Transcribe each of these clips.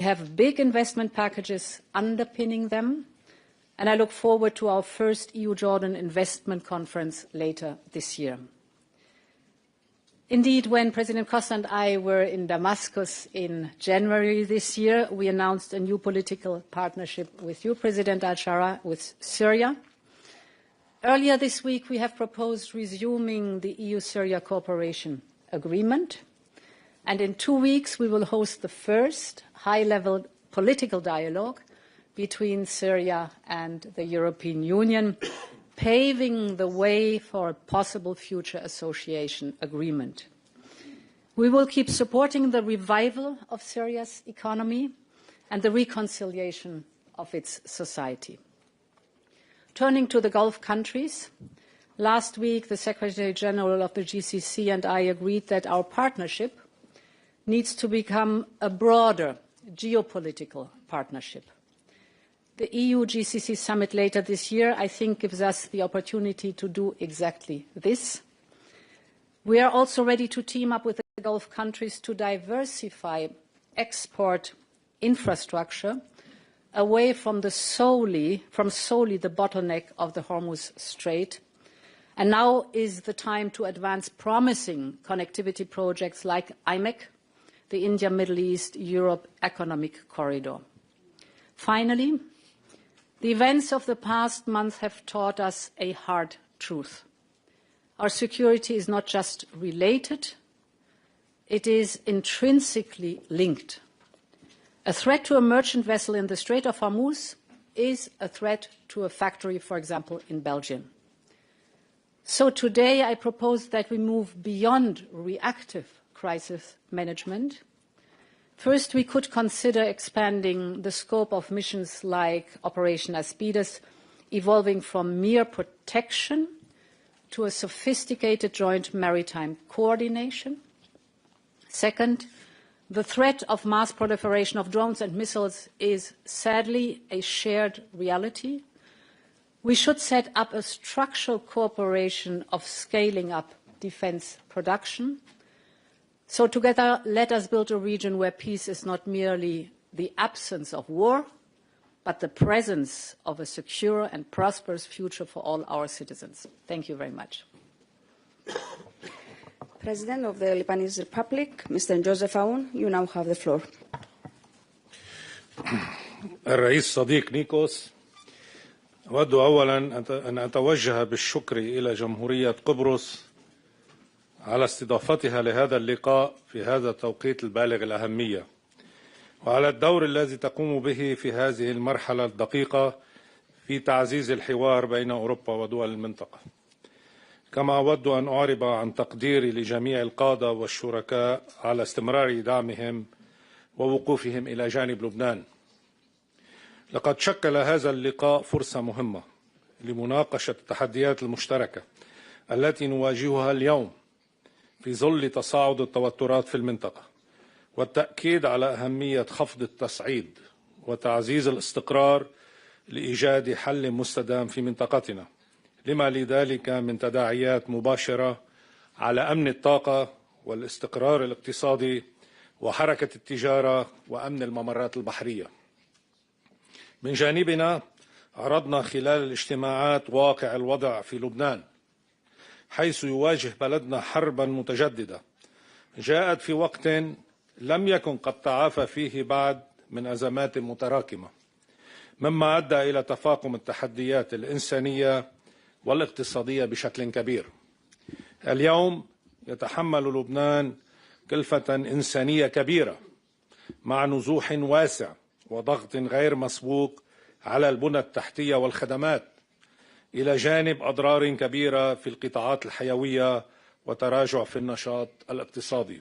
have big investment packages underpinning them, and I look forward to our first EU-Jordan investment conference later this year. Indeed, when President Costa and I were in Damascus in January this year, we announced a new political partnership with you, President al-Shara, with Syria. Earlier this week, we have proposed resuming the EU-Syria cooperation agreement. And in 2 weeks, we will host the first high-level political dialogue between Syria and the European Union, paving the way for a possible future association agreement. We will keep supporting the revival of Syria's economy and the reconciliation of its society. Turning to the Gulf countries, last week the Secretary General of the GCC and I agreed that our partnership needs to become a broader geopolitical partnership. The EU-GCC summit later this year, I think, gives us the opportunity to do exactly this. We are also ready to team up with the Gulf countries to diversify export infrastructure away from solely the bottleneck of the Hormuz Strait. And now is the time to advance promising connectivity projects like IMEC, the India-Middle East-Europe Economic Corridor. Finally, the events of the past month have taught us a hard truth. Our security is not just related, it is intrinsically linked. A threat to a merchant vessel in the Strait of Hormuz is a threat to a factory, for example, in Belgium. So today I propose that we move beyond reactive crisis management. First, we could consider expanding the scope of missions like Operation Aspides, evolving from mere protection to a sophisticated joint maritime coordination. Second, the threat of mass proliferation of drones and missiles is sadly a shared reality. We should set up a structural cooperation of scaling up defence production. So together, let us build a region where peace is not merely the absence of war, but the presence of a secure and prosperous future for all our citizens. Thank you very much. President of the Lebanese Republic, Mr. Joseph Aoun, you now have the floor. الرئيس صديق نيكوس، أود أولا أن أتوجه بالشكر إلى جمهورية قبرص على استضافتها لهذا اللقاء في هذا التوقيت البالغ الأهمية، وعلى الدور الذي تقوم به في هذه المرحلة الدقيقة في تعزيز الحوار بين أوروبا ودول المنطقة. كما أود أن أعرب عن تقديري لجميع القادة والشركاء على استمرار دعمهم ووقوفهم إلى جانب لبنان. لقد شكل هذا اللقاء فرصة مهمة لمناقشة التحديات المشتركة التي نواجهها اليوم في ظل تصاعد التوترات في المنطقة، والتأكيد على أهمية خفض التصعيد وتعزيز الاستقرار لإيجاد حل مستدام في منطقتنا، لما لذلك من تداعيات مباشرة على أمن الطاقة والاستقرار الاقتصادي وحركة التجارة وأمن الممرات البحرية. من جانبنا عرضنا خلال الاجتماعات واقع الوضع في لبنان، حيث يواجه بلدنا حربا متجددة جاءت في وقت لم يكن قد تعافى فيه بعد من أزمات متراكمة، مما أدى إلى تفاقم التحديات الإنسانية والاقتصادية بشكل كبير. اليوم يتحمل لبنان كلفة إنسانية كبيرة مع نزوح واسع وضغط غير مسبوق على البنى التحتية والخدمات، إلى جانب أضرار كبيرة في القطاعات الحيوية وتراجع في النشاط الاقتصادي.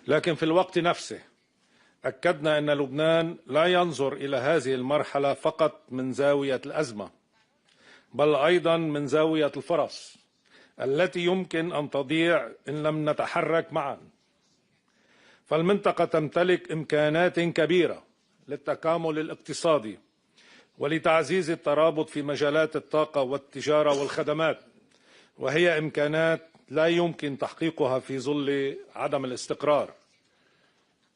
لكن في الوقت نفسه أكدنا أن لبنان لا ينظر إلى هذه المرحلة فقط من زاوية الأزمة، بل أيضا من زاوية الفرص التي يمكن أن تضيع إن لم نتحرك معا. فالمنطقة تمتلك إمكانات كبيرة للتكامل الاقتصادي ولتعزيز الترابط في مجالات الطاقة والتجارة والخدمات، وهي إمكانات لا يمكن تحقيقها في ظل عدم الاستقرار.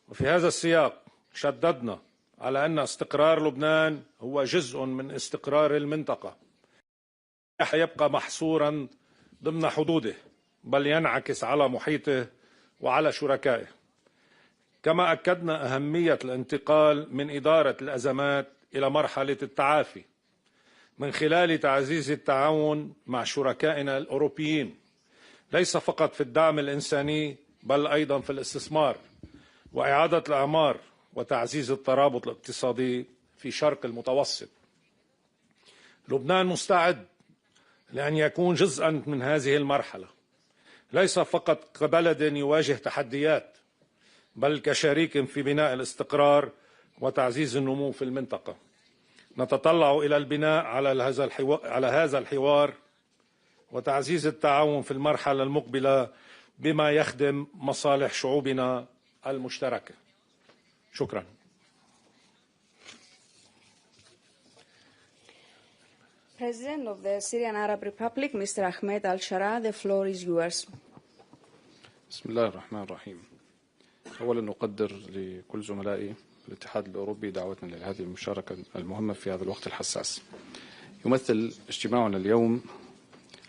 وفي هذا السياق شددنا على أن استقرار لبنان هو جزء من استقرار المنطقة، لا يبقى محصورا ضمن حدوده، بل ينعكس على محيطه وعلى شركائه. كما أكدنا أهمية الانتقال من إدارة الأزمات إلى مرحلة التعافي من خلال تعزيز التعاون مع شركائنا الأوروبيين، ليس فقط في الدعم الإنساني بل أيضا في الاستثمار وإعادة الأعمار وتعزيز الترابط الاقتصادي في شرق المتوسط. لبنان مستعد لأن يكون جزءا من هذه المرحلة، ليس فقط كبلد يواجه تحديات بل كشريك في بناء الاستقرار وتعزيز النمو في المنطقة. نتطلع إلى البناء على هذا الحوار وتعزيز التعاون في المرحلة المقبلة بما يخدم مصالح شعوبنا المشتركة. شكرا. President of the Syrian Arab Republic, Mr. Ahmed Al-Shara, the floor is yours. بسم الله الرحمن الرحيم. أولا أقدر لكل زملائي الاتحاد الأوروبي دعوتنا لهذه المشاركة المهمة في هذا الوقت الحساس. يمثل اجتماعنا اليوم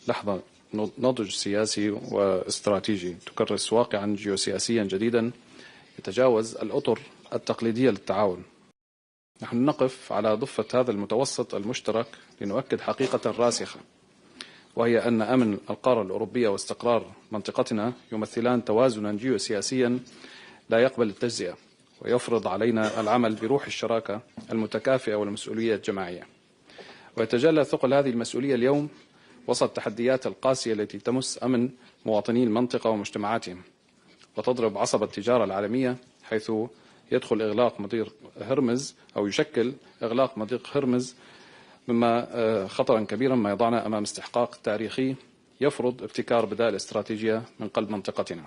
لحظة نضج سياسي واستراتيجي تكرس واقعا جيوسياسيا جديدا يتجاوز الأطر التقليدية للتعاون. نحن نقف على ضفة هذا المتوسط المشترك لنؤكد حقيقة راسخة، وهي أن أمن القارة الأوروبية واستقرار منطقتنا يمثلان توازنا جيوسياسيا لا يقبل التجزئة، ويفرض علينا العمل بروح الشراكة المتكافئة والمسؤولية الجماعية. ويتجلى ثقل هذه المسؤولية اليوم وسط التحديات القاسية التي تمس أمن مواطني المنطقة ومجتمعاتهم، وتضرب عصب التجارة العالمية، حيث يدخل إغلاق مضيق هرمز أو يشكل إغلاق مضيق هرمز مما خطرا كبيرا ما يضعنا أمام استحقاق تاريخي يفرض ابتكار بدائل استراتيجية من قلب منطقتنا.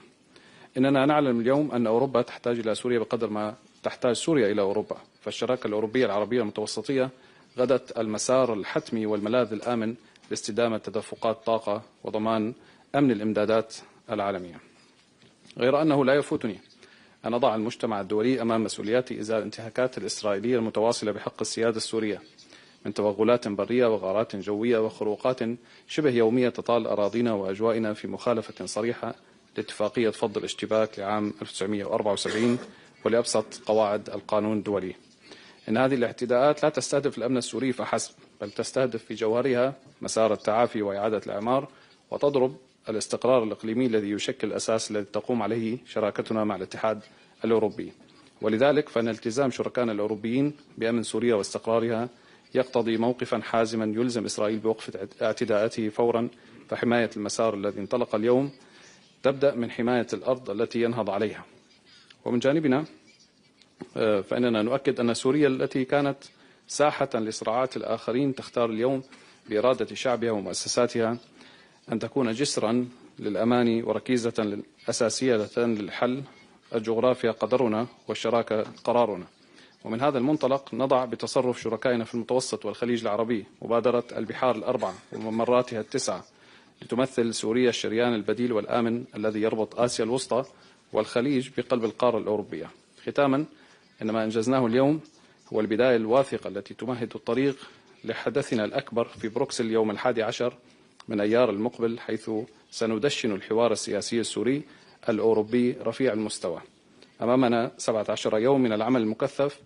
إننا نعلم اليوم أن أوروبا تحتاج إلى سوريا بقدر ما تحتاج سوريا إلى أوروبا، فالشراكة الأوروبية العربية المتوسطية غدت المسار الحتمي والملاذ الآمن لاستدامة تدفقات طاقة وضمان أمن الإمدادات العالمية. غير أنه لا يفوتني أن أضع المجتمع الدولي أمام مسؤولياته إزاء الانتهاكات الإسرائيلية المتواصلة بحق السيادة السورية من توغلات برية وغارات جوية وخروقات شبه يومية تطال أراضينا وأجوائنا في مخالفة صريحة لاتفاقية فض الاشتباك لعام 1974 ولأبسط قواعد القانون الدولي. إن هذه الاعتداءات لا تستهدف الأمن السوري فحسب، بل تستهدف في جوهرها مسار التعافي وإعادة الإعمار، وتضرب الاستقرار الإقليمي الذي يشكل الأساس الذي تقوم عليه شراكتنا مع الاتحاد الأوروبي. ولذلك فإن التزام شركائنا الأوروبيين بأمن سوريا واستقرارها يقتضي موقفا حازما يلزم إسرائيل بوقف اعتداءاته فورا، فحماية المسار الذي انطلق اليوم تبدأ من حماية الأرض التي ينهض عليها. ومن جانبنا فإننا نؤكد أن سوريا التي كانت ساحة لصراعات الآخرين تختار اليوم بإرادة شعبها ومؤسساتها أن تكون جسرا للأمان وركيزة أساسية للحل. الجغرافيا قدرنا والشراكة قرارنا. ومن هذا المنطلق نضع بتصرف شركائنا في المتوسط والخليج العربي مبادرة البحار الأربعة وممراتها التسعة لتمثل سوريا الشريان البديل والآمن الذي يربط آسيا الوسطى والخليج بقلب القارة الأوروبية. ختاما، إن ما أنجزناه اليوم هو البداية الواثقة التي تمهد الطريق لحدثنا الأكبر في بروكسل يوم 11 من أيار المقبل، حيث سندشن الحوار السياسي السوري الأوروبي رفيع المستوى. أمامنا 17 يوم من العمل المكثف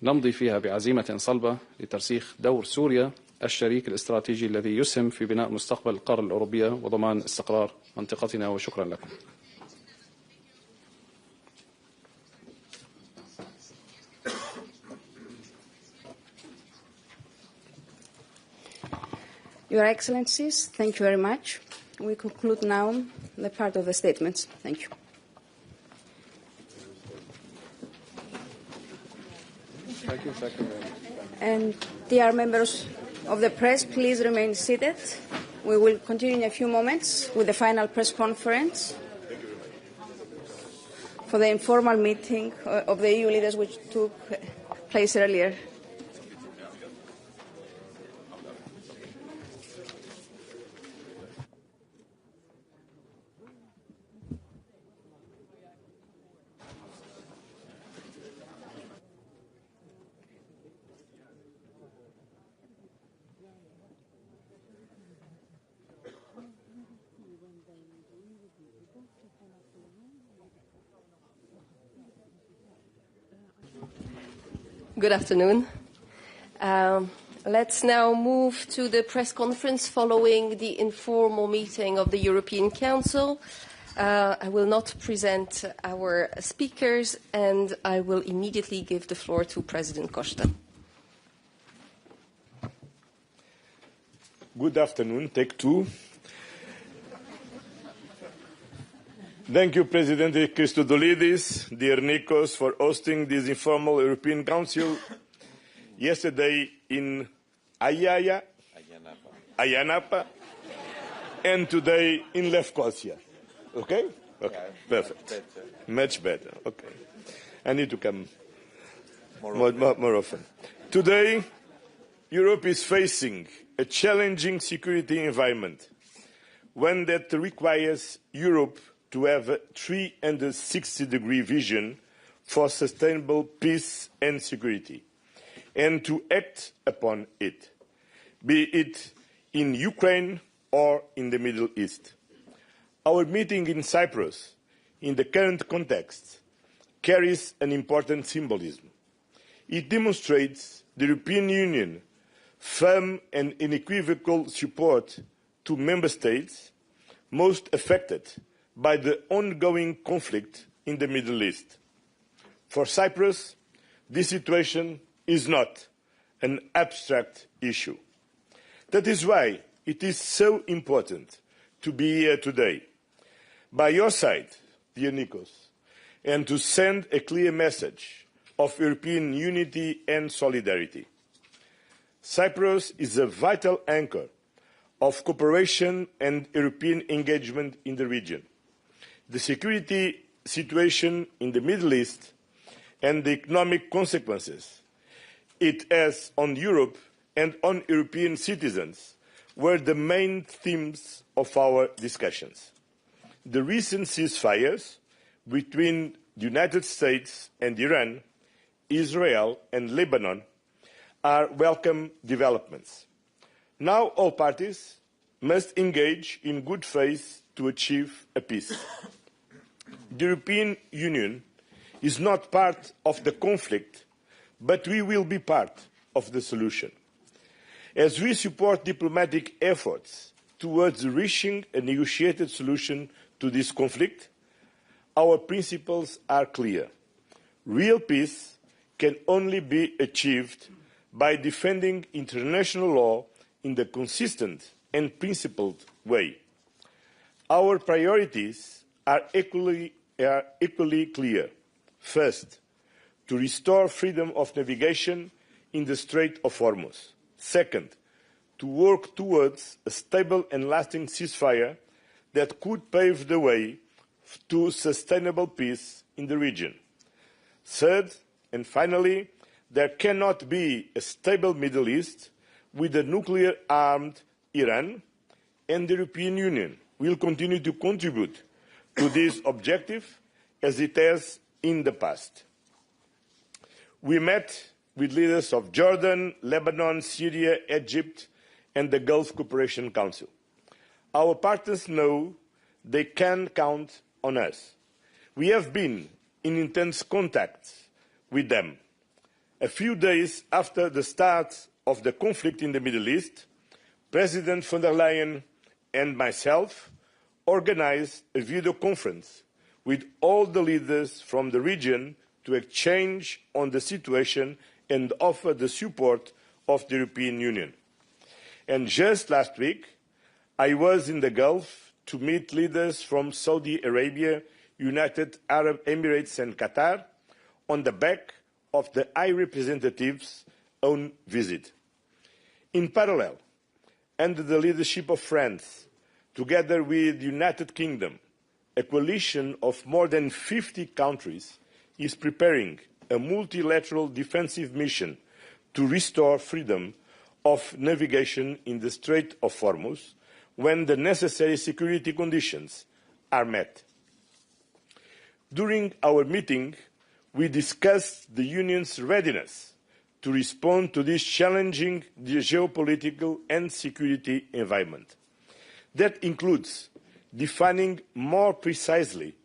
نمضي فيها بعزيمة صلبة لترسيخ دور سوريا الشريك الاستراتيجي الذي يسهم في بناء مستقبل القارة الأوروبية وضمان استقرار منطقتنا. وشكرا لكم. Your Excellencies, thank you very much. We conclude now the part of the statements. Thank you. Thank you. And dear members of the press, please remain seated. We will continue in a few moments with the final press conference for the informal meeting of the EU leaders which took place earlier. Good afternoon. Let's now move to the press conference following the informal meeting of the European Council. I will not present our speakers, and I will immediately give the floor to President Costa. Good afternoon. Take two. Thank you, President Christodoulidis, dear Nikos, for hosting this informal European Council yesterday in Ayanapa, and today in Lefkosia. Okay? Okay, perfect. Much better. Okay. I need to come more often. Today, Europe is facing a challenging security environment, one that requires Europe to have a 360-degree vision for sustainable peace and security, and to act upon it, be it in Ukraine or in the Middle East. Our meeting in Cyprus, in the current context, carries an important symbolism. It demonstrates the European Union firm and unequivocal support to member states most affected by the ongoing conflict in the Middle East. For Cyprus, this situation is not an abstract issue. That is why it is so important to be here today, by your side, dear Nikos, and to send a clear message of European unity and solidarity. Cyprus is a vital anchor of cooperation and European engagement in the region. The security situation in the Middle East and the economic consequences it has on Europe and on European citizens were the main themes of our discussions. The recent ceasefires between the United States and Iran, Israel and Lebanon are welcome developments. Now all parties must engage in good faith to achieve a peace. The European Union is not part of the conflict, but we will be part of the solution. As we support diplomatic efforts towards reaching a negotiated solution to this conflict, our principles are clear. Real peace can only be achieved by defending international law in a consistent and principled way. Our priorities are equally clear. First, to restore freedom of navigation in the Strait of Hormuz. Second, to work towards a stable and lasting ceasefire that could pave the way to sustainable peace in the region. Third, and finally, there cannot be a stable Middle East with a nuclear-armed Iran, and the European Union will continue to contribute to this objective as it has in the past. We met with leaders of Jordan, Lebanon, Syria, Egypt, and the Gulf Cooperation Council. Our partners know they can count on us. We have been in intense contact with them. A few days after the start of the conflict in the Middle East, President von der Leyen and myself organized a video conference with all the leaders from the region to exchange on the situation and offer the support of the European Union. And just last week, I was in the Gulf to meet leaders from Saudi Arabia, United Arab Emirates and Qatar on the back of the High Representative's own visit. In parallel, under the leadership of France, together with the United Kingdom, a coalition of more than 50 countries is preparing a multilateral defensive mission to restore freedom of navigation in the Strait of Hormuz when the necessary security conditions are met. During our meeting, we discussed the Union's readiness to respond to this challenging geopolitical and security environment. That includes defining more precisely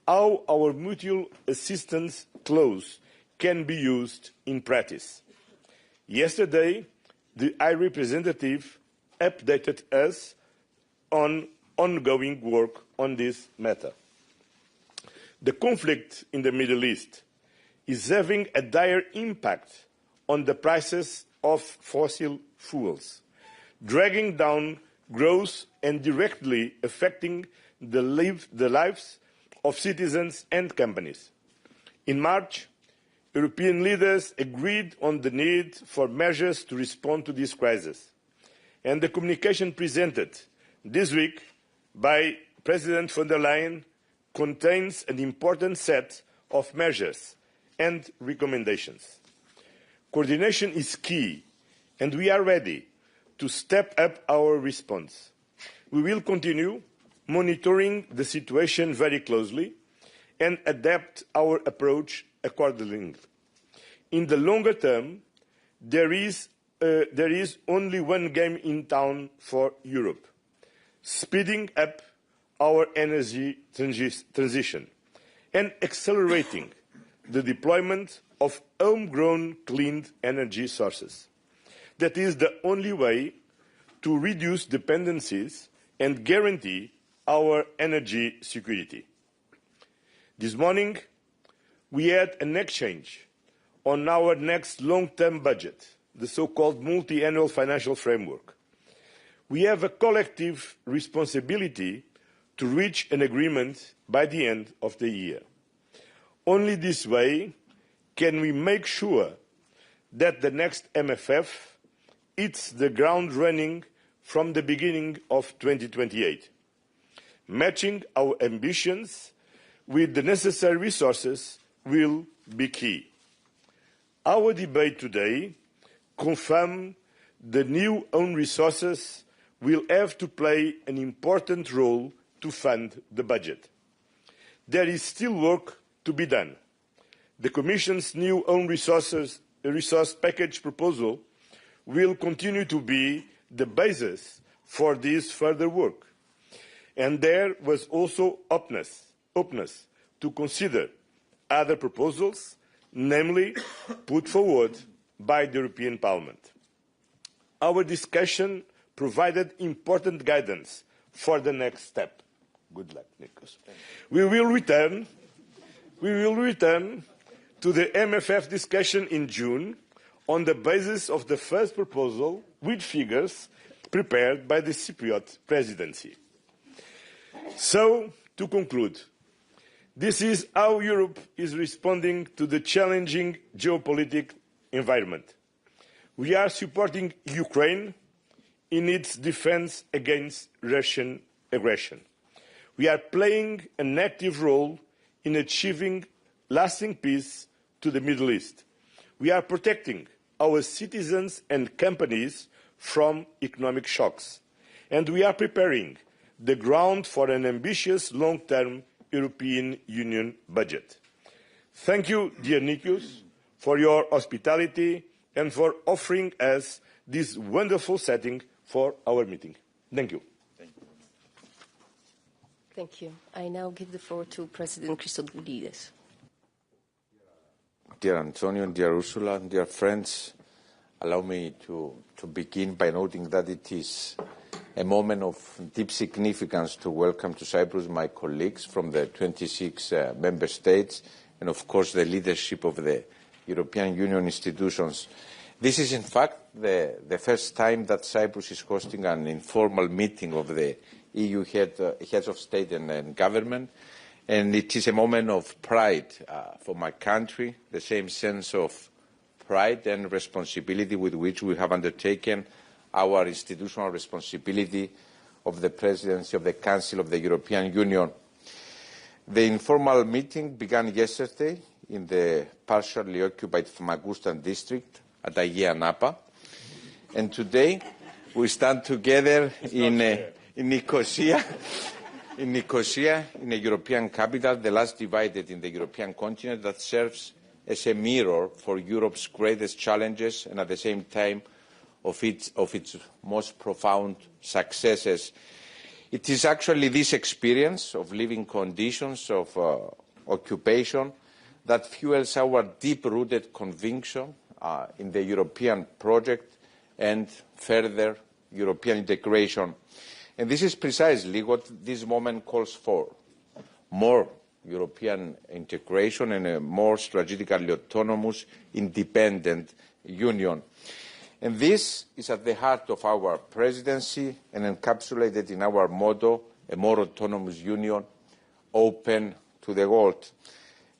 how our mutual assistance clause can be used in practice. Yesterday, the High Representative updated us on ongoing work on this matter. The conflict in the Middle East is having a dire impact on the prices of fossil fuels, dragging down growth and directly affecting the lives of citizens and companies. In March, European leaders agreed on the need for measures to respond to this crisis, and the communication presented this week by President von der Leyen contains an important set of measures and recommendations. Coordination is key, and we are ready to step up our response. We will continue monitoring the situation very closely and adapt our approach accordingly. In the longer term, there is only one game in town for Europe: speeding up our energy transition and accelerating the deployment of homegrown clean energy sources. That is the only way to reduce dependencies and guarantee our energy security. This morning, we had an exchange on our next long-term budget, the so-called multi-annual financial framework. We have a collective responsibility to reach an agreement by the end of the year. Only this way can we make sure that the next MFF hits the ground running from the beginning of 2028. Matching our ambitions with the necessary resources will be key. Our debate today confirms the new own resources will have to play an important role to fund the budget. There is still work to be done. The Commission's new own resource package proposal will continue to be the basis for this further work. And there was also openness to consider other proposals, namely put forward by the European Parliament. Our discussion provided important guidance for the next step. Good luck, Nikos. We will return to the MFF discussion in June on the basis of the first proposal with figures prepared by the Cypriot presidency. So, to conclude, this is how Europe is responding to the challenging geopolitical environment. We are supporting Ukraine in its defense against Russian aggression. We are playing an active role in achieving lasting peace to the Middle East. We are protecting our citizens and companies from economic shocks. And we are preparing the ground for an ambitious long-term European Union budget. Thank you, dear Nikos, for your hospitality and for offering us this wonderful setting for our meeting. Thank you. Thank you. I now give the floor to President Christodoulidis. Dear António, dear Ursula, dear friends, allow me to begin by noting that it is a moment of deep significance to welcome to Cyprus my colleagues from the 26 member states and, of course, the leadership of the European Union institutions. This is, in fact, the first time that Cyprus is hosting an informal meeting of the EU heads of state and government, and it is a moment of pride for my country, the same sense of pride and responsibility with which we have undertaken our institutional responsibility of the presidency of the Council of the European Union. The informal meeting began yesterday in the partially occupied Famagustan district at Agia Napa, and today we stand together in Nicosia, in a European capital, the last divided in the European continent, that serves as a mirror for Europe's greatest challenges and at the same time of its most profound successes. It is actually this experience of living conditions of occupation that fuels our deep-rooted conviction in the European project and further European integration. And this is precisely what this moment calls for: more European integration and a more strategically autonomous, independent union. And this is at the heart of our presidency and encapsulated in our motto, a more autonomous union, open to the world.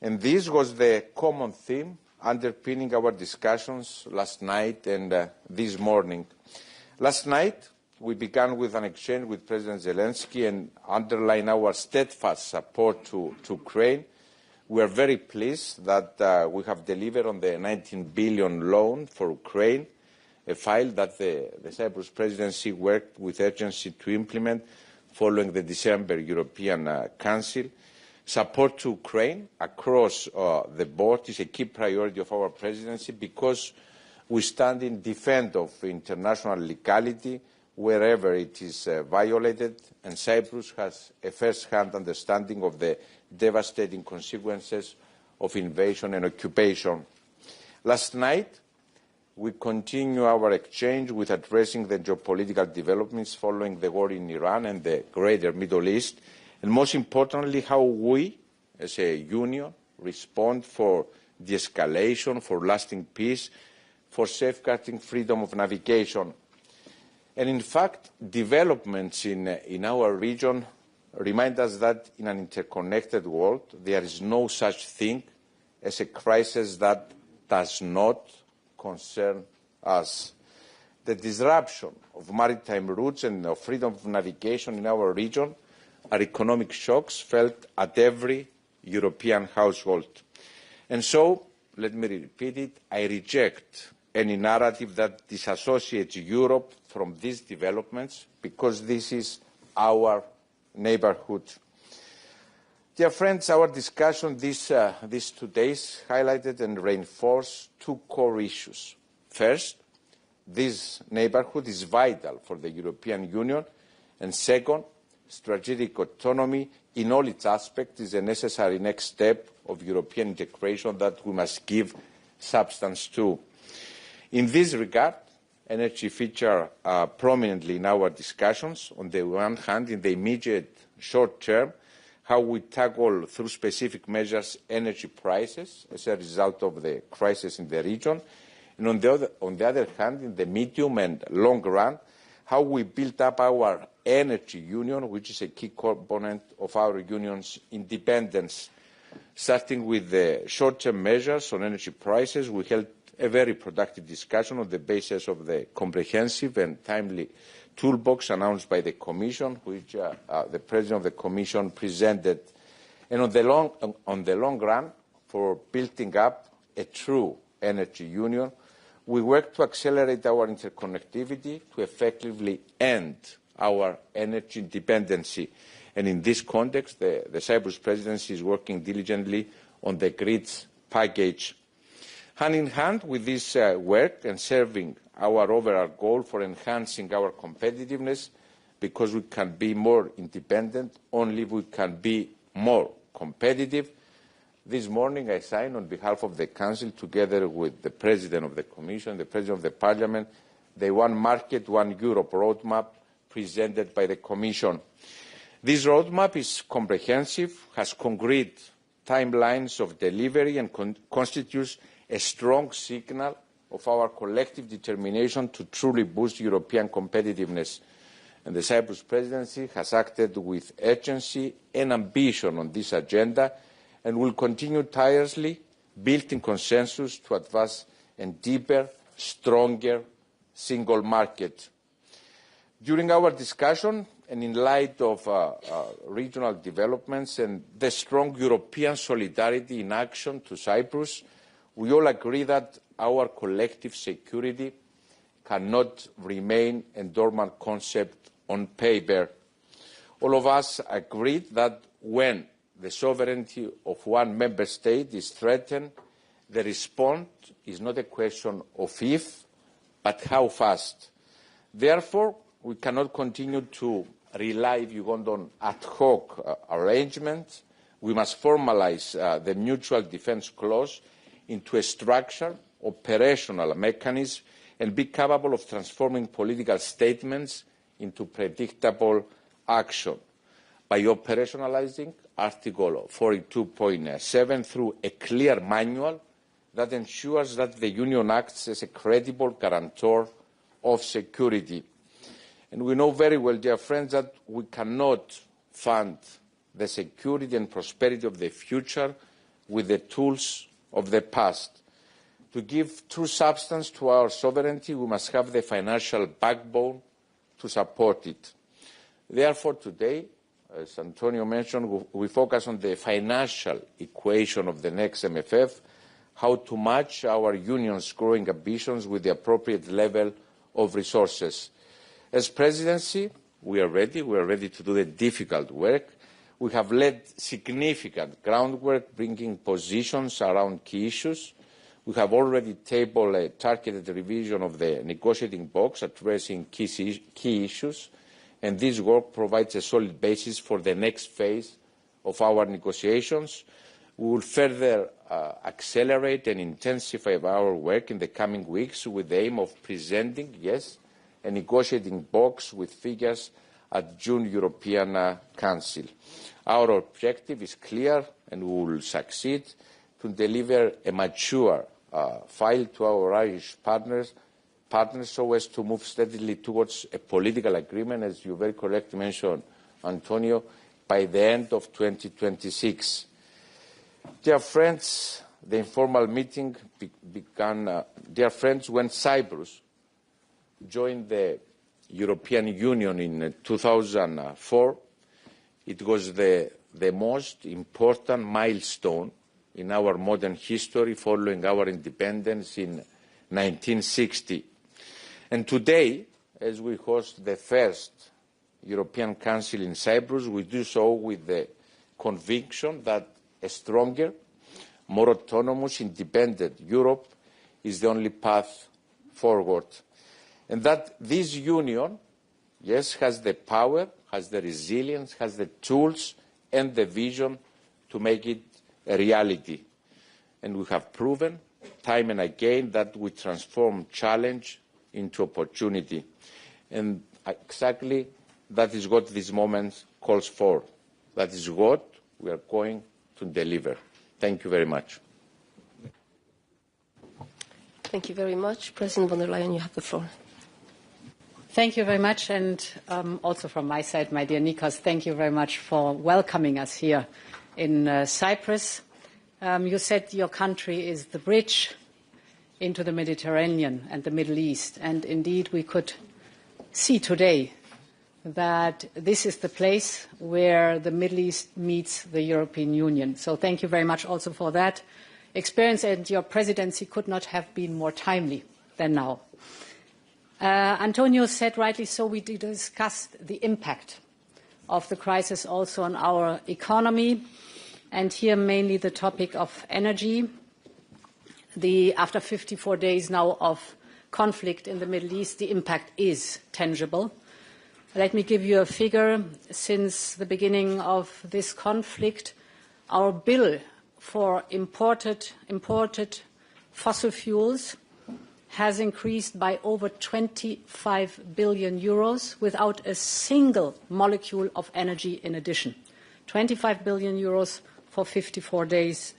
And this was the common theme underpinning our discussions last night and this morning. Last night, we began with an exchange with President Zelensky and underlined our steadfast support to Ukraine. We are very pleased that we have delivered on the 19 billion loan for Ukraine, a file that the Cyprus presidency worked with urgency to implement following the December European Council. Support to Ukraine across the board is a key priority of our presidency because we stand in defense of international legality wherever it is violated, and Cyprus has a first-hand understanding of the devastating consequences of invasion and occupation. Last night, we continue our exchange with addressing the geopolitical developments following the war in Iran and the greater Middle East, and most importantly, how we, as a union, respond for de-escalation, for lasting peace, for safeguarding freedom of navigation. And in fact, developments in our region remind us that in an interconnected world, there is no such thing as a crisis that does not concern us. The disruption of maritime routes and of freedom of navigation in our region are economic shocks felt at every European household. And so, let me repeat it, I reject any narrative that disassociates Europe from these developments, because this is our neighbourhood. Dear friends, our discussion these 2 days highlighted and reinforced two core issues. First, this neighbourhood is vital for the European Union, and second, strategic autonomy in all its aspects is a necessary next step of European integration that we must give substance to. In this regard, energy features prominently in our discussions. On the one hand, in the immediate short term, how we tackle through specific measures energy prices as a result of the crisis in the region, and on the other hand, in the medium and long run, how we build up our energy union, which is a key component of our union's independence. Starting with the short-term measures on energy prices, we held a very productive discussion on the basis of the comprehensive and timely toolbox announced by the Commission, which the President of the Commission presented. And on the long run, for building up a true energy union, we work to accelerate our interconnectivity to effectively end our energy dependency. And in this context, the Cyprus presidency is working diligently on the grids package. Hand in hand with this work and serving our overall goal for enhancing our competitiveness, because we can be more independent only if we can be more competitive. This morning I signed on behalf of the Council, together with the President of the Commission, the President of the Parliament, the One Market, One Europe roadmap presented by the Commission. This roadmap is comprehensive, has concrete timelines of delivery, and constitutes a strong signal of our collective determination to truly boost European competitiveness. And the Cyprus presidency has acted with urgency and ambition on this agenda, and will continue tirelessly building consensus to advance a deeper, stronger single market. During our discussion, and in light of regional developments and the strong European solidarity in action to Cyprus, we all agree that our collective security cannot remain a dormant concept on paper. All of us agreed that when the sovereignty of one member state is threatened, the response is not a question of if, but how fast. Therefore, we cannot continue to rely, if you want, on ad hoc arrangements, We must formalise the mutual defence clause into a structured, operational mechanism and be capable of transforming political statements into predictable action by operationalising Article 42.7 through a clear manual that ensures that the Union acts as a credible guarantor of security. And we know very well, dear friends, that we cannot fund the security and prosperity of the future with the tools of the past. To give true substance to our sovereignty, we must have the financial backbone to support it. Therefore, today, as António mentioned, we focus on the financial equation of the next MFF, how to match our Union's growing ambitions with the appropriate level of resources. As Presidency, we are ready to do the difficult work. We have led significant groundwork, bringing positions around key issues. We have already tabled a targeted revision of the negotiating box addressing key issues, and this work provides a solid basis for the next phase of our negotiations. We will further accelerate and intensify our work in the coming weeks with the aim of presenting, yes, a negotiating box with figures at June European Council. Our objective is clear, and we will succeed to deliver a mature file to our Irish partners so as to move steadily towards a political agreement, as you very correctly mentioned, António, by the end of 2026. Dear friends, the informal meeting began, dear friends, when Cyprus joined the European Union in 2004. It was the most important milestone in our modern history following our independence in 1960. And today, as we host the first European Council in Cyprus, we do so with the conviction that a stronger, more autonomous, independent Europe is the only path forward. And that this union, yes, has the power, has the resilience, has the tools and the vision to make it a reality. And we have proven time and again that we transform challenge into opportunity. And exactly that is what this moment calls for. That is what we are going to deliver. Thank you very much. Thank you very much. President von der Leyen, you have the floor. Thank you very much, and also from my side, my dear Nikos, thank you very much for welcoming us here in Cyprus. You said your country is the bridge into the Mediterranean and the Middle East, and indeed we could see today that this is the place where the Middle East meets the European Union. So thank you very much also for that experience, and your presidency could not have been more timely than now. António said rightly so, we discussed the impact of the crisis also on our economy, and here mainly the topic of energy. After 54 days now of conflict in the Middle East, the impact is tangible. Let me give you a figure. Since the beginning of this conflict, our bill for imported fossil fuels has increased by over 25 billion euros without a single molecule of energy in addition. 25 billion euros for 54 days,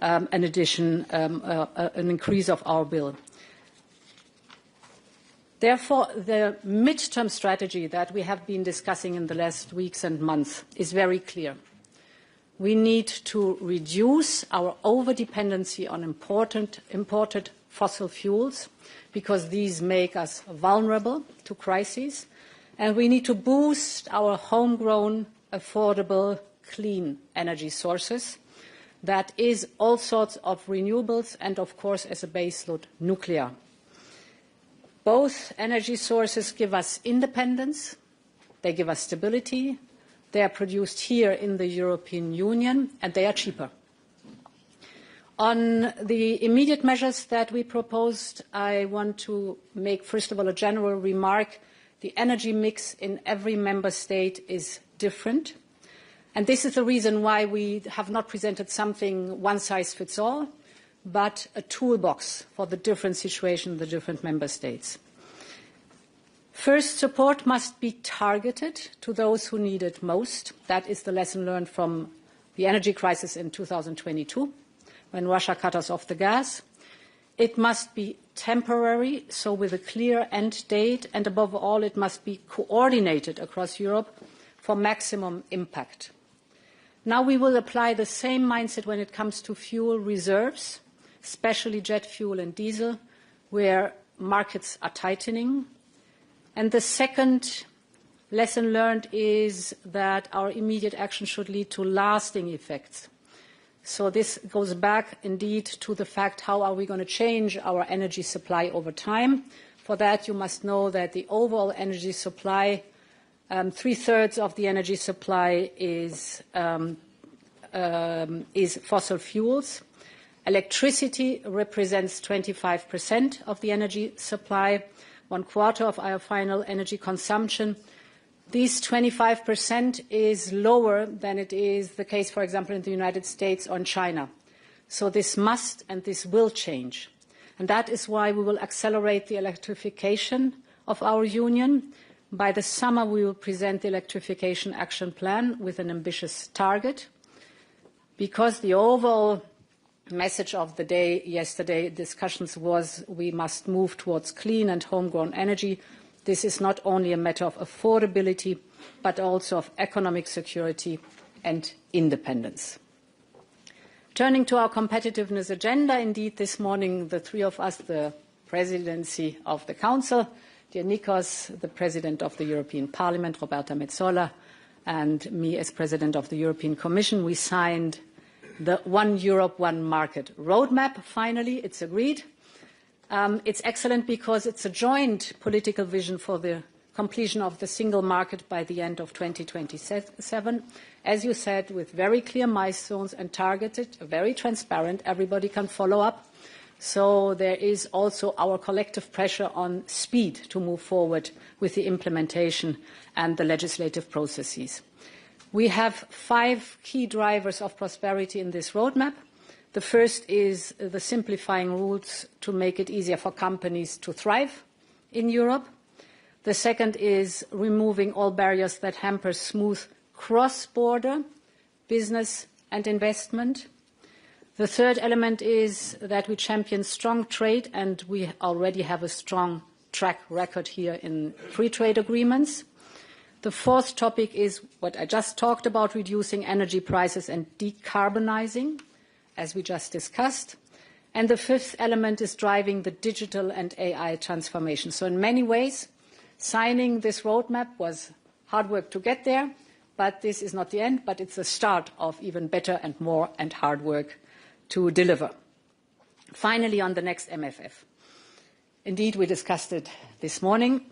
an increase of our bill. Therefore, the midterm strategy that we have been discussing in the last weeks and months is very clear. We need to reduce our over-dependency on imported fossil fuels, because these make us vulnerable to crises, and we need to boost our homegrown, affordable, clean energy sources. That is all sorts of renewables and, of course, as a baseload, nuclear. Both energy sources give us independence, they give us stability, they are produced here in the European Union, and they are cheaper. On the immediate measures that we proposed, I want to make, first of all, a general remark. The energy mix in every member state is different. And this is the reason why we have not presented something one-size-fits-all, but a toolbox for the different situations in the different member states. First, support must be targeted to those who need it most. That is the lesson learned from the energy crisis in 2022, when Russia cut us off the gas. It must be temporary, so with a clear end date, and above all, it must be coordinated across Europe for maximum impact. Now we will apply the same mindset when it comes to fuel reserves, especially jet fuel and diesel, where markets are tightening. And the second lesson learned is that our immediate action should lead to lasting effects. So this goes back indeed to the fact, how are we going to change our energy supply over time? For that, you must know that the overall energy supply, 3/3 of the energy supply is fossil fuels. Electricity represents 25% of the energy supply, 1/4 of our final energy consumption. These 25% is lower than it is the case, for example, in the United States or in China. So this must and this will change. And that is why we will accelerate the electrification of our union. By the summer, we will present the Electrification Action Plan with an ambitious target, because the overall message of the day yesterday discussions was we must move towards clean and homegrown energy. This is not only a matter of affordability, but also of economic security and independence. Turning to our competitiveness agenda, indeed, this morning, the three of us, the presidency of the Council, dear Nikos, the President of the European Parliament, Roberta Metsola, and me as President of the European Commission, we signed the One Europe, One Market roadmap. Finally, it's agreed. It's excellent because it's a joint political vision for the completion of the single market by the end of 2027. As you said, with very clear milestones and targeted, very transparent, everybody can follow up. So there is also our collective pressure on speed to move forward with the implementation and the legislative processes. We have 5 key drivers of prosperity in this roadmap. The first is the simplifying rules to make it easier for companies to thrive in Europe. The second is removing all barriers that hamper smooth cross-border business and investment. The third element is that we champion strong trade, and we already have a strong track record here in free trade agreements. The fourth topic is what I just talked about, reducing energy prices and decarbonizing, as we just discussed. And the fifth element is driving the digital and AI transformation. So in many ways, signing this roadmap was hard work to get there, but this is not the end, but it's the start of even better and more and hard work to deliver. Finally, on the next MFF. Indeed, we discussed it this morning.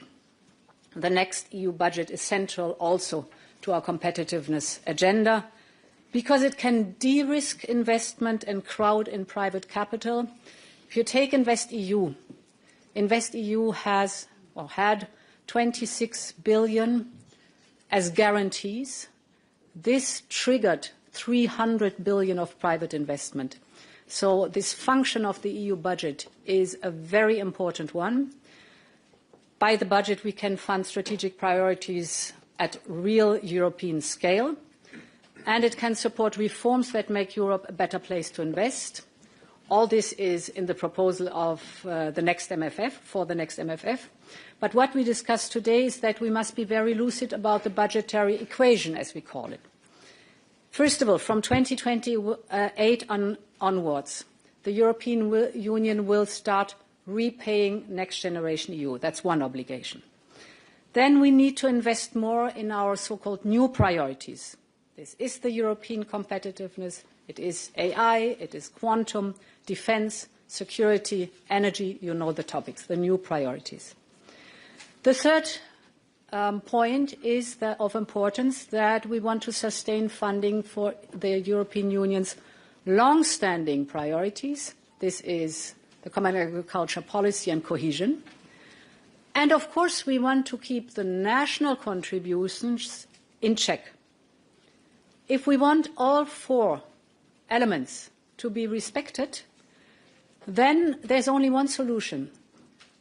The next EU budget is central also to our competitiveness agenda, because it can de-risk investment and crowd in private capital. If you take InvestEU, InvestEU has or had 26 billion as guarantees. This triggered 300 billion of private investment. So this function of the EU budget is a very important one. By the budget, we can fund strategic priorities at real European scale, and it can support reforms that make Europe a better place to invest. All this is in the proposal of the next MFF, for the next MFF. But what we discussed today is that we must be very lucid about the budgetary equation, as we call it. First of all, from 2028 onwards, the European Union will start repaying Next Generation EU. That's one obligation. Then we need to invest more in our so-called new priorities. This is the European competitiveness, it is AI, it is quantum, defence, security, energy, you know the topics, the new priorities. The third point is that of importance, that we want to sustain funding for the European Union's long-standing priorities. This is the Common Agriculture Policy and cohesion. And of course, we want to keep the national contributions in check. If we want all four elements to be respected, then there's only one solution.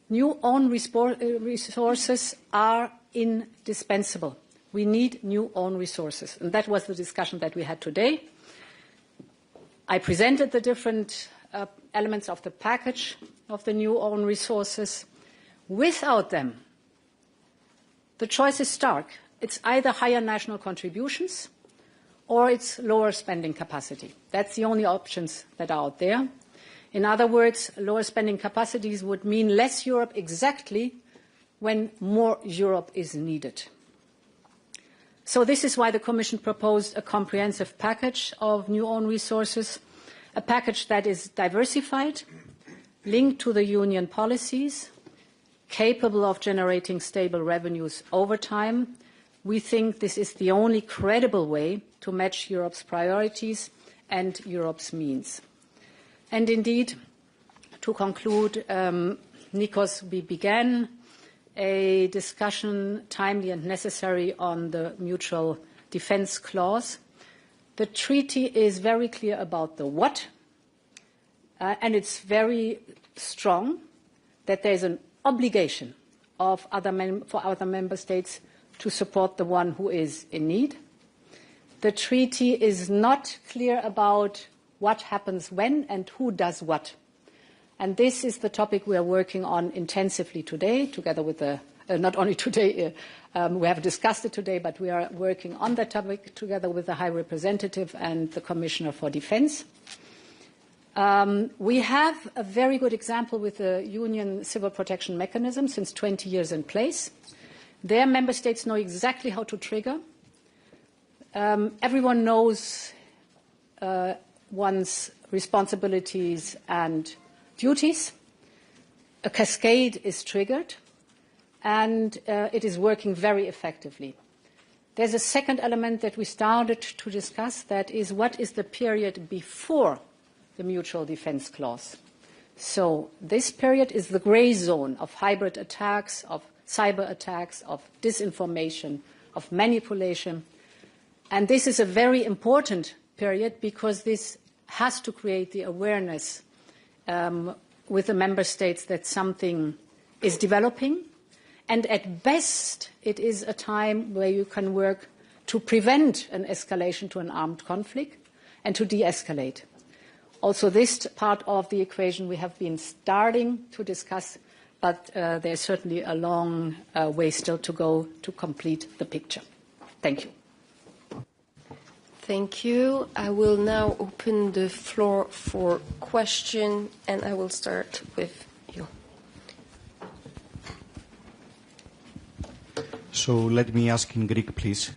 New own resources are indispensable. We need new own resources. And that was the discussion that we had today. I presented the different elements of the package of the new own resources. Without them, the choice is stark. It's either higher national contributions or it's lower spending capacity. That's the only options that are out there. In other words, lower spending capacities would mean less Europe exactly when more Europe is needed. So this is why the Commission proposed a comprehensive package of new own resources, a package that is diversified, linked to the Union policies, capable of generating stable revenues over time. We think this is the only credible way to match Europe's priorities and Europe's means. And indeed, to conclude, Nikos, we began a discussion, timely and necessary, on the mutual defence clause. The treaty is very clear about the what, and it's very strong that there is an obligation of for other member states to support the one who is in need. The treaty is not clear about what happens when and who does what. And this is the topic we are working on intensively today, together with the, not only today, we have discussed it today, but we are working on that topic together with the High Representative and the Commissioner for Defence. We have a very good example with the Union Civil Protection Mechanism, since 20 years in place. Their member states know exactly how to trigger. Everyone knows one's responsibilities and duties. A cascade is triggered, and it is working very effectively. There's a second element that we started to discuss, that is, what is the period before the mutual defence clause? So this period is the grey zone of hybrid attacks, of cyber attacks, of disinformation, of manipulation. And this is a very important period because this has to create the awareness with the member states that something is developing. And at best, it is a time where you can work to prevent an escalation to an armed conflict and to de-escalate. Also, this part of the equation we have been starting to discuss, but there's certainly a long way still to go to complete the picture. Thank you. Thank you. I will now open the floor for question, and I will start with you. So let me ask in Greek, please.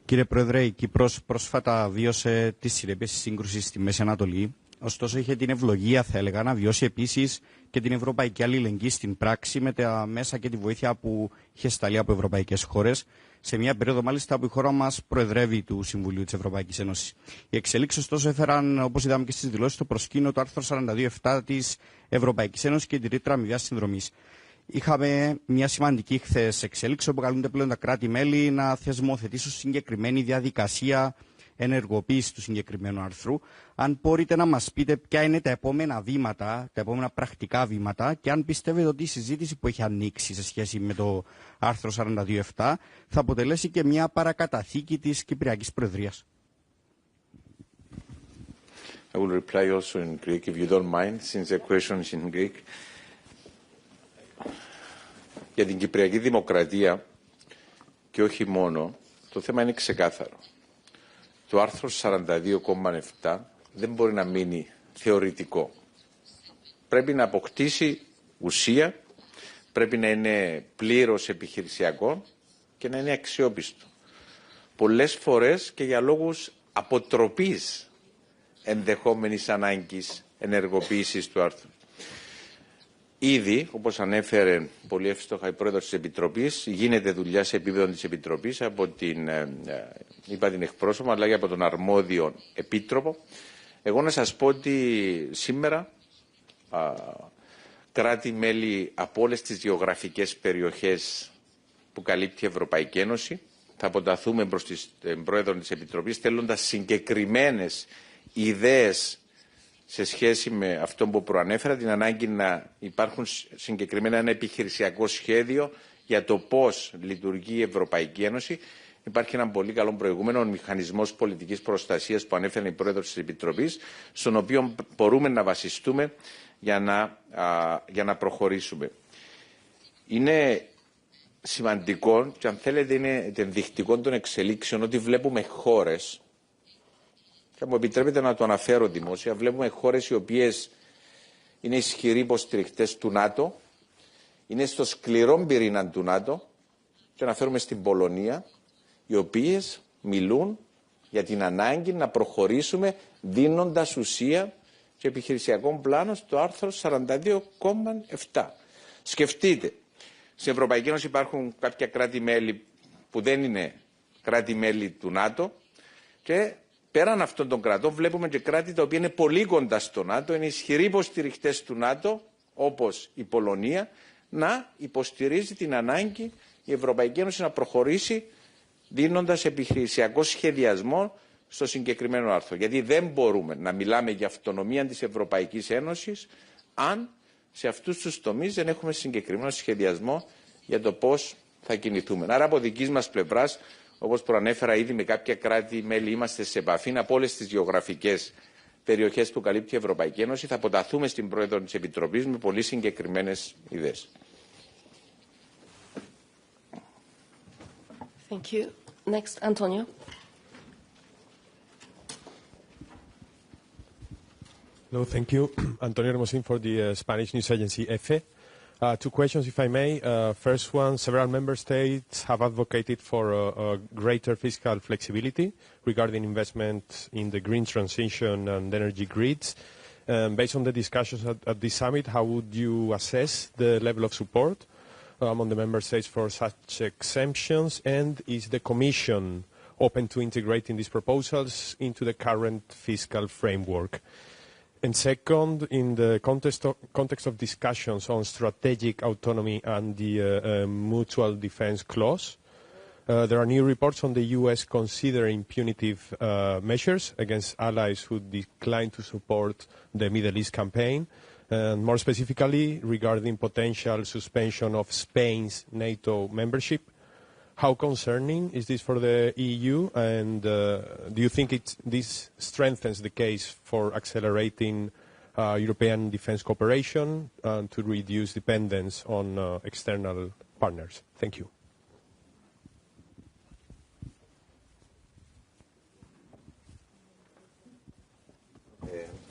Κύριε Πρόεδρε, η Κύπρος πρόσφατα βίωσε τη συνέπειες της σύγκρουσης στη Μέση Ανατολή. Ωστόσο, είχε την ευλογία, θα έλεγα, να βιώσει επίσης και την ευρωπαϊκή αλληλεγγύη στην πράξη με τα μέσα και τη βοήθεια που είχε σταλεί από ευρωπαϊκές χώρες, σε μια περίοδο μάλιστα που η χώρα μας προεδρεύει του Συμβουλίου της Ευρωπαϊκής Ένωσης. Οι εξελίξεις, ωστόσο, έφεραν, όπως είδαμε και στις δηλώσεις, στο προσκήνιο το άρθρο 42.7 της Ευρωπαϊκής Ένωσης και τη ρήτρα αμοιβαίας συνδρομής. Είχαμε μια σημαντική χθες εξέλιξη όπου καλούνται πλέον τα κράτη-μέλη να θεσμοθετήσουν συγκεκριμένη διαδικασία ενεργοποίηση του συγκεκριμένου άρθρου. Αν μπορείτε να μας πείτε ποια είναι τα επόμενα βήματα, τα επόμενα πρακτικά βήματα και αν πιστεύετε ότι η συζήτηση που έχει ανοίξει σε σχέση με το άρθρο 42.7 θα αποτελέσει και μια παρακαταθήκη της Κυπριακής Προεδρίας. I will reply also in Greek, if you don't mind, since the question is in Greek. Για την Κυπριακή Δημοκρατία και όχι μόνο, το θέμα είναι ξεκάθαρο. Το άρθρο 42,7 δεν μπορεί να μείνει θεωρητικό. Πρέπει να αποκτήσει ουσία, πρέπει να είναι πλήρως επιχειρησιακό και να είναι αξιόπιστο. Πολλές φορές και για λόγους αποτροπής ενδεχόμενης ανάγκης ενεργοποίησης του άρθρου. Ήδη, όπως ανέφερε πολύ εύστοχα η πρόεδρος της Επιτροπής, γίνεται δουλειά σε επίπεδο της Επιτροπής από την εκπρόσωπο, αλλά και από τον αρμόδιο επίτροπο. Εγώ να σας πω ότι σήμερα κράτη-μέλη από όλες τις γεωγραφικές περιοχές που καλύπτει η Ευρωπαϊκή Ένωση θα αποταθούμε προς την Πρόεδρο της Επιτροπής θέλοντας συγκεκριμένες ιδέες σε σχέση με αυτό που προανέφερα, την ανάγκη να υπάρχουν συγκεκριμένα ένα επιχειρησιακό σχέδιο για το πώς λειτουργεί η Ευρωπαϊκή Ένωση. Υπάρχει ένα πολύ καλό προηγούμενο, ο μηχανισμός πολιτικής προστασίας που ανέφερε η Πρόεδρος της Επιτροπής, στον οποίο μπορούμε να βασιστούμε για να προχωρήσουμε. Είναι σημαντικό και αν θέλετε είναι ενδεικτικό των εξελίξεων ότι βλέπουμε χώρες, και μου επιτρέπετε να το αναφέρω δημόσια, βλέπουμε χώρες οι οποίες είναι ισχυροί υποστηρικτές του ΝΑΤΟ, είναι στο σκληρό πυρήνα του ΝΑΤΟ, και αναφέρουμε στην Πολωνία, οι οποίες μιλούν για την ανάγκη να προχωρήσουμε δίνοντας ουσία και επιχειρησιακό πλάνο στο άρθρο 42,7. Σκεφτείτε, στην Ευρωπαϊκή Ένωση υπάρχουν κάποια κράτη-μέλη που δεν είναι κράτη-μέλη του ΝΑΤΟ και πέραν αυτών των κρατών βλέπουμε και κράτη τα οποία είναι πολύ κοντά στο ΝΑΤΟ, είναι ισχυροί υποστηριχτές του ΝΑΤΟ, όπως η Πολωνία, να υποστηρίζει την ανάγκη η Ευρωπαϊκή Ένωση να προχωρήσει δίνοντας επιχειρησιακό σχεδιασμό στο συγκεκριμένο άρθρο. Γιατί δεν μπορούμε να μιλάμε για αυτονομία της Ευρωπαϊκής Ένωσης αν σε αυτούς τους τομείς δεν έχουμε συγκεκριμένο σχεδιασμό για το πώς θα κινηθούμε. Άρα από δικής μας πλευράς, όπως προανέφερα ήδη με κάποια κράτη-μέλη, είμαστε σε επαφή από όλες τις γεωγραφικές περιοχές που καλύπτει η Ευρωπαϊκή Ένωση. Θα αποταθούμε στην Πρόεδρο της Επιτροπής με πολύ συγκεκριμένες ιδέες. Thank you. Next, António. Hello, thank you. António Hermosín for the Spanish news agency EFE. Two questions, if I may. First one, several member states have advocated for greater fiscal flexibility regarding investment in the green transition and energy grids. Based on the discussions at this summit, how would you assess the level of support among the member states for such exemptions, and is the Commission open to integrating these proposals into the current fiscal framework? And second, in the context of discussions on strategic autonomy and the mutual defense clause, there are new reports on the U.S. considering punitive measures against allies who decline to support the Middle East campaign, and more specifically regarding potential suspension of Spain's NATO membership. How concerning is this for the EU, and do you think this strengthens the case for accelerating European defence cooperation to reduce dependence on external partners? Thank you.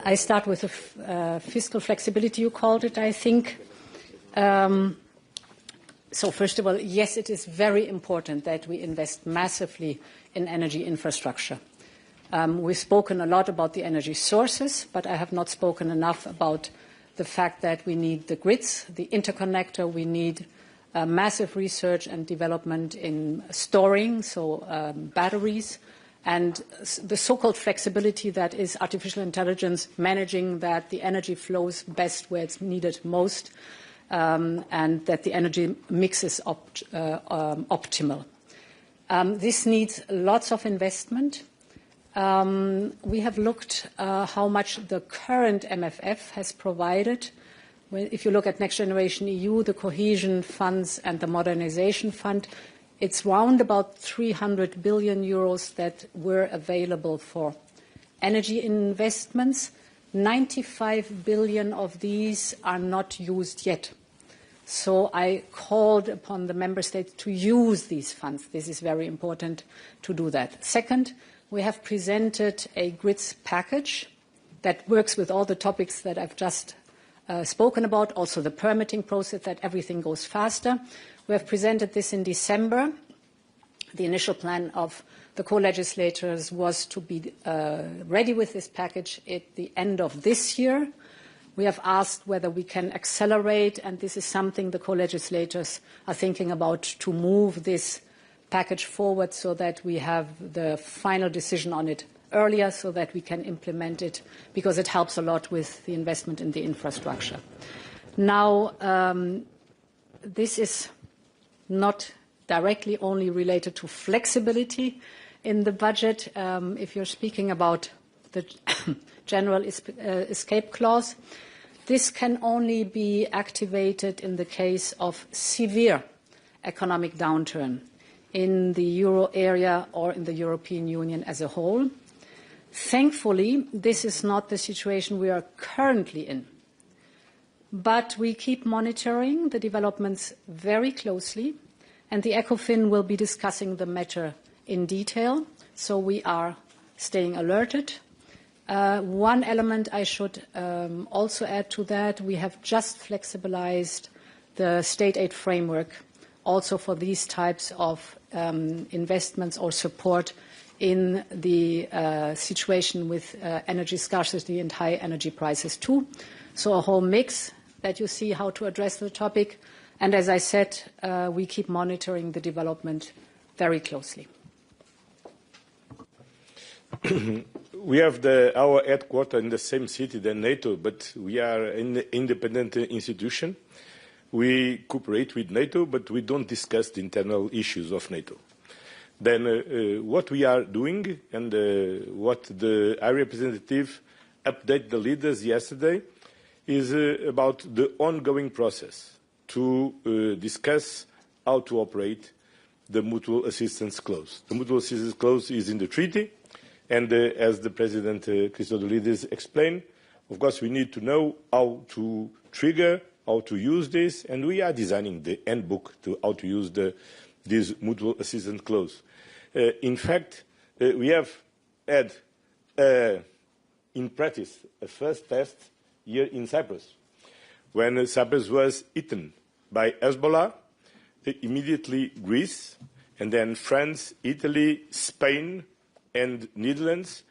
I start with the fiscal flexibility, you called it, I think. So first of all, yes, it is very important that we invest massively in energy infrastructure. We've spoken a lot about the energy sources, but I have not spoken enough about the fact that we need the grids, the interconnector, we need massive research and development in storing, so batteries, and the so-called flexibility that is artificial intelligence, managing that the energy flows best where it's needed most, and that the energy mix is optimal. This needs lots of investment. We have looked how much the current MFF has provided. If you look at Next Generation EU, the cohesion funds and the modernization fund, it's round about 300 billion euros that were available for energy investments. 95 billion of these are not used yet. So I called upon the member states to use these funds. This is very important to do that. Second, we have presented a grids package that works with all the topics that I've just spoken about, also the permitting process, that everything goes faster. We have presented this in December. The initial plan of the co-legislators was to be ready with this package at the end of this year. We have asked whether we can accelerate, and this is something the co-legislators are thinking about, to move this package forward so that we have the final decision on it earlier so that we can implement it, because it helps a lot with the investment in the infrastructure. Now, this is not directly only related to flexibility in the budget. If you're speaking about the general escape clause, this can only be activated in the case of severe economic downturn in the euro area or in the European Union as a whole. Thankfully, this is not the situation we are currently in. But we keep monitoring the developments very closely, and the ECOFIN will be discussing the matter in detail, so we are staying alerted. One element I should also add to that, we have just flexibilized the state aid framework also for these types of investments or support in the situation with energy scarcity and high energy prices too. So a whole mix that you see how to address the topic. And as I said, we keep monitoring the development very closely. We have our headquarters in the same city than NATO, but we are an independent institution. We cooperate with NATO, but we don't discuss the internal issues of NATO. Then what we are doing and what the High Representative updated the leaders yesterday is about the ongoing process to discuss how to operate the mutual assistance clause. The mutual assistance clause is in the treaty, and as the President Christodoulidis explained, of course we need to know how to trigger, how to use this, and we are designing the handbook to how to use this mutual assistance clause. In fact, we have had in practice a first test here in Cyprus. When Cyprus was eaten by Hezbollah, immediately Greece, and then France, Italy, Spain, and Netherlands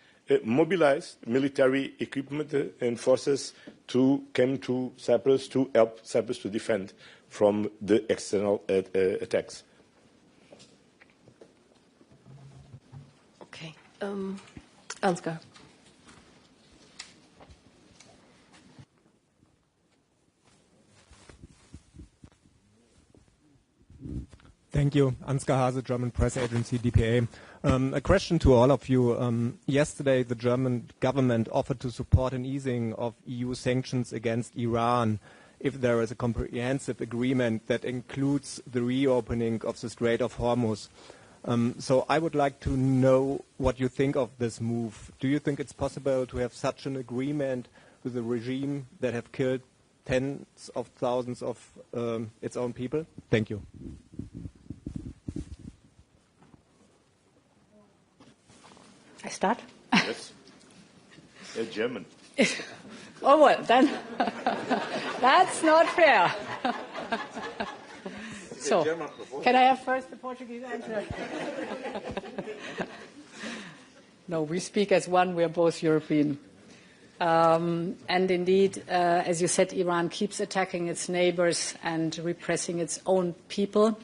mobilized military equipment and forces to come to Cyprus to help Cyprus to defend from the external attacks. Okay. Ansgar. Thank you. Ansgar Hase, German press agency, DPA. A question to all of you. Yesterday, the German government offered to support an easing of EU sanctions against Iran if there is a comprehensive agreement that includes the reopening of the Strait of Hormuz. So I would like to know what you think of this move. Do you think it's possible to have such an agreement with a regime that have killed tens of thousands of its own people? Thank you. I start? Yes. German. Oh, well, then that's not fair. So, can I have first the Portuguese answer? No, we speak as one. We are both European. And indeed, as you said, Iran keeps attacking its neighbors and repressing its own people.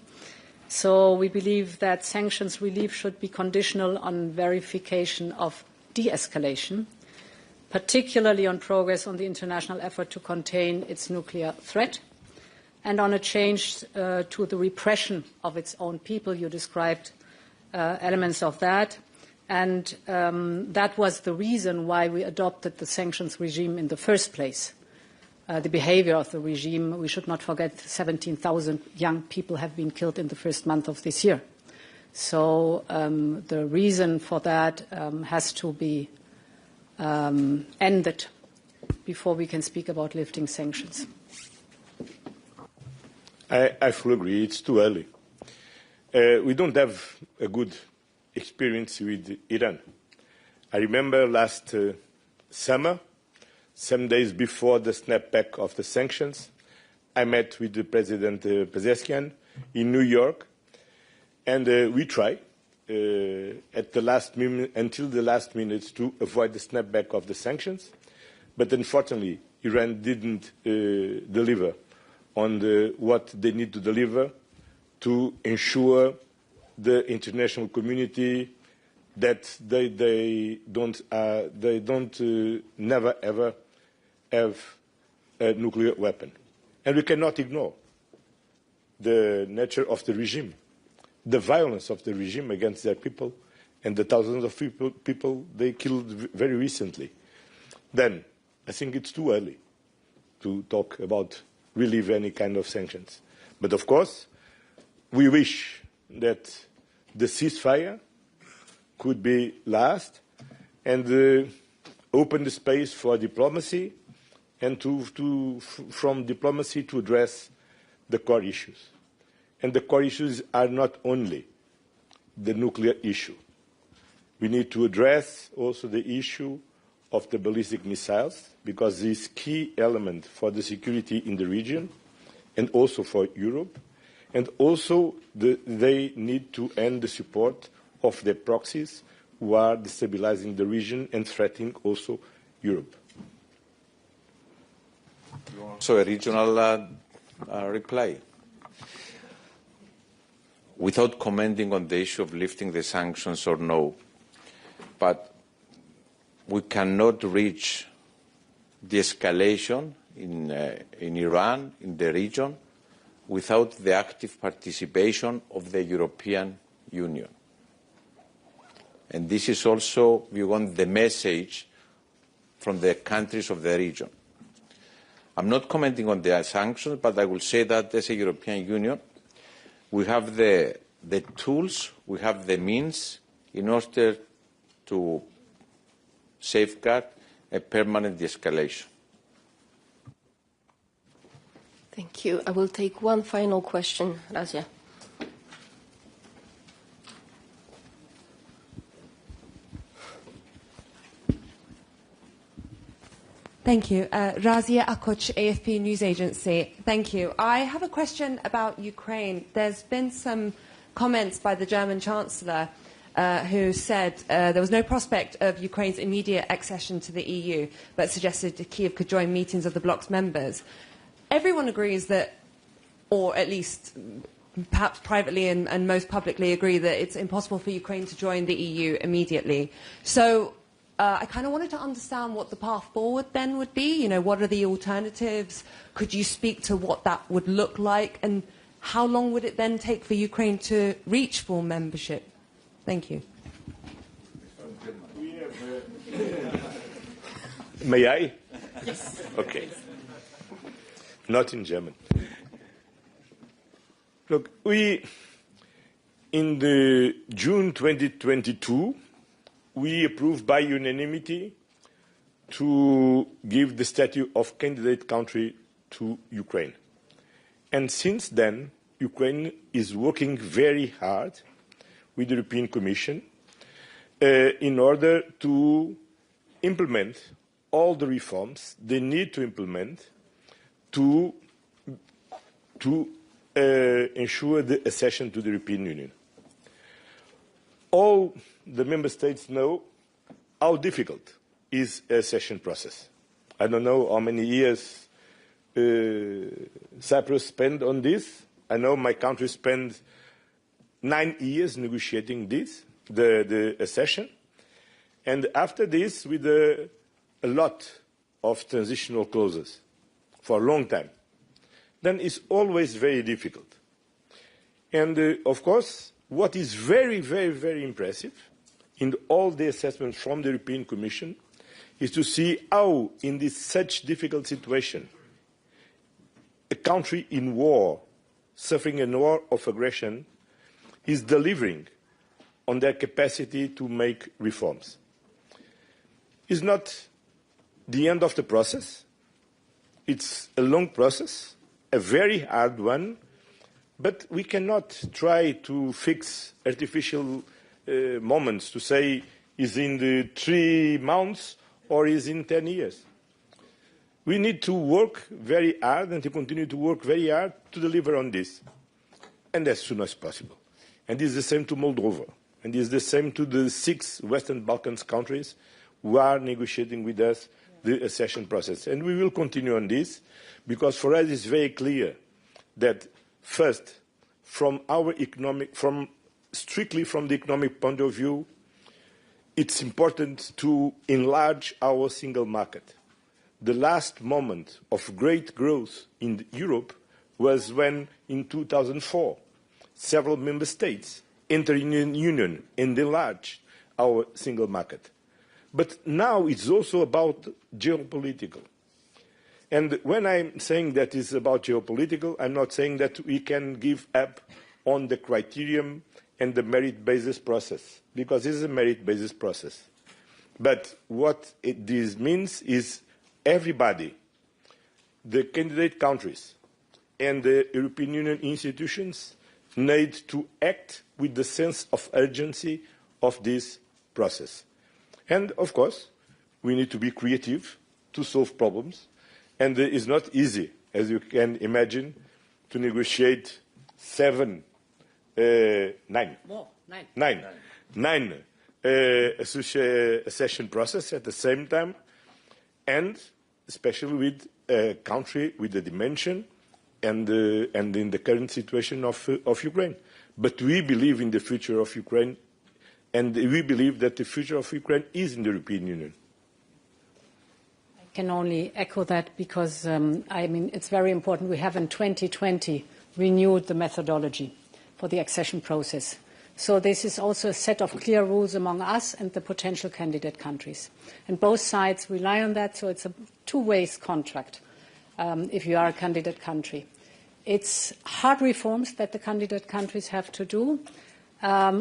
So we believe that sanctions relief should be conditional on verification of de-escalation, particularly on progress on the international effort to contain its nuclear threat and on a change to the repression of its own people. You described elements of that. And that was the reason why we adopted the sanctions regime in the first place. The behavior of the regime, we should not forget 17,000 young people have been killed in the first month of this year. So the reason for that has to be ended before we can speak about lifting sanctions. I fully agree. It's too early. We don't have a good experience with Iran. I remember last summer, some days before the snapback of the sanctions, I met with the President Pezeshkian in New York, and we tried at the last minute, until the last minute, to avoid the snapback of the sanctions. But unfortunately, Iran didn't deliver on what they need to deliver to ensure the international community that they don't never ever have a nuclear weapon. And we cannot ignore the nature of the regime. the violence of the regime against their people and the thousands of people they killed very recently. Then I think it's too early to talk about relieve any kind of sanctions. But of course, we wish that the ceasefire could be last and open the space for diplomacy and from diplomacy to address the core issues. And the core issues are not only the nuclear issue. We need to address also the issue of the ballistic missiles, because this is a key element for the security in the region and also for Europe. And also they need to end the support of the proxies who are destabilizing the region and threatening also Europe. So a regional reply. Without commenting on the issue of lifting the sanctions or no, but we cannot reach de-escalation in Iran, in the region, without the active participation of the European Union. And this is also, we want the message from the countries of the region. I'm not commenting on the sanctions, but I will say that as a European Union, we have the tools, we have the means in order to safeguard a permanent de-escalation. Thank you. I will take one final question, Razia. Thank you. Razia Akoç, AFP News Agency. Thank you. I have a question about Ukraine. There's been some comments by the German Chancellor who said there was no prospect of Ukraine's immediate accession to the EU, but suggested Kyiv could join meetings of the bloc's members. Everyone agrees that, or at least perhaps privately and most publicly agree, that it's impossible for Ukraine to join the EU immediately. So I kind of wanted to understand what the path forward then would be. You know, what are the alternatives? Could you speak to what that would look like? And how long would it then take for Ukraine to reach full membership? Thank you. May I? Yes. Okay. Not in German. Look, in the June 2022, we approved by unanimity to give the status of candidate country to Ukraine. And since then, Ukraine is working very hard with the European Commission in order to implement all the reforms they need to implement to ensure the accession to the European Union. All the member states know how difficult is a accession process. I don't know how many years Cyprus spent on this. I know my country spent 9 years negotiating this, the accession. And after this, with a lot of transitional clauses for a long time, then it's always very difficult. And of course, what is very, very, very impressive in all the assessments from the European Commission is to see how, in this such difficult situation, a country in war, suffering a war of aggression, is delivering on their capacity to make reforms. It's not the end of the process. It's a long process, a very hard one, but we cannot try to fix artificial moments to say is in the 3 months or is in 10 years. We need to work very hard and to continue to work very hard to deliver on this, and as soon as possible. And it's the same to Moldova, and it's the same to the 6 Western Balkans countries who are negotiating with us the accession process. And we will continue on this, because for us it's very clear that first, strictly from the economic point of view, it's important to enlarge our single market. The last moment of great growth in Europe was when, in 2004, several member states, enter in the union and enlarge our single market. But now it's also about geopolitical. And when I'm saying that it's about geopolitical, I'm not saying that we can give up on the criterion and the merit-based process, because this is a merit-based process. But what this means is everybody, the candidate countries and the European Union institutions need to act with the sense of urgency of this process. And, of course, we need to be creative to solve problems. And it is not easy, as you can imagine, to negotiate nine accession process at the same time, and especially with a country with the dimension and in the current situation of Ukraine. But we believe in the future of Ukraine, and we believe that the future of Ukraine is in the European Union. I can only echo that because, it's very important. We have in 2020 renewed the methodology for the accession process. So this is also a set of clear rules among us and the potential candidate countries. And both sides rely on that, so it's a two-way contract if you are a candidate country. It's hard reforms that the candidate countries have to do.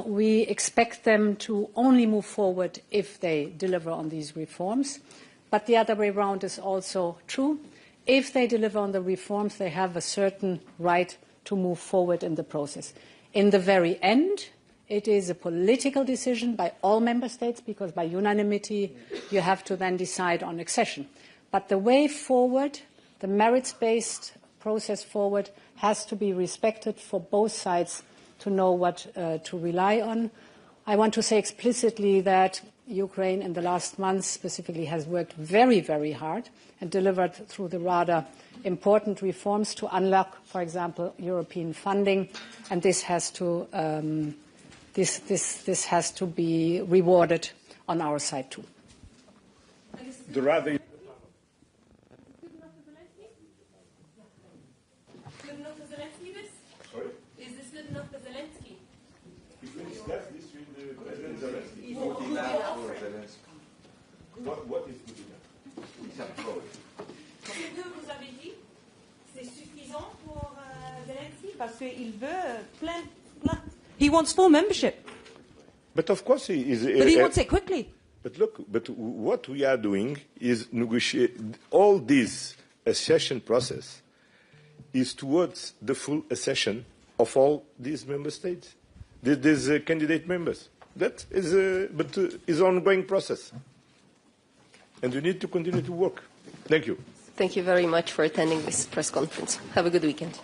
We expect them to only move forward if they deliver on these reforms. But the other way around is also true. If they deliver on the reforms, they have a certain right to move forward in the process. In the very end, it is a political decision by all member states, because by unanimity you have to then decide on accession. But the way forward, the merits-based process forward, has to be respected for both sides to know what to rely on. I want to say explicitly that Ukraine in the last months specifically has worked very, very hard and delivered through the rather important reforms to unlock, for example, European funding, and this has to this has to be rewarded on our side too. The rather Good enough for Zelensky, this? Sorry? Is this good enough for Zelensky? If we discuss this with the President Zelensky, what is good enough? Ce que vous avez dit, c'est suffisant pour Zelensky parce qu'il veut plein. He wants full membership. But of course he is. But he wants it quickly. But look, what we are doing is negotiate. All this accession process is towards the full accession of all these member states, these candidate members. That is an ongoing process, and we need to continue to work. Thank you. Thank you very much for attending this press conference. Have a good weekend.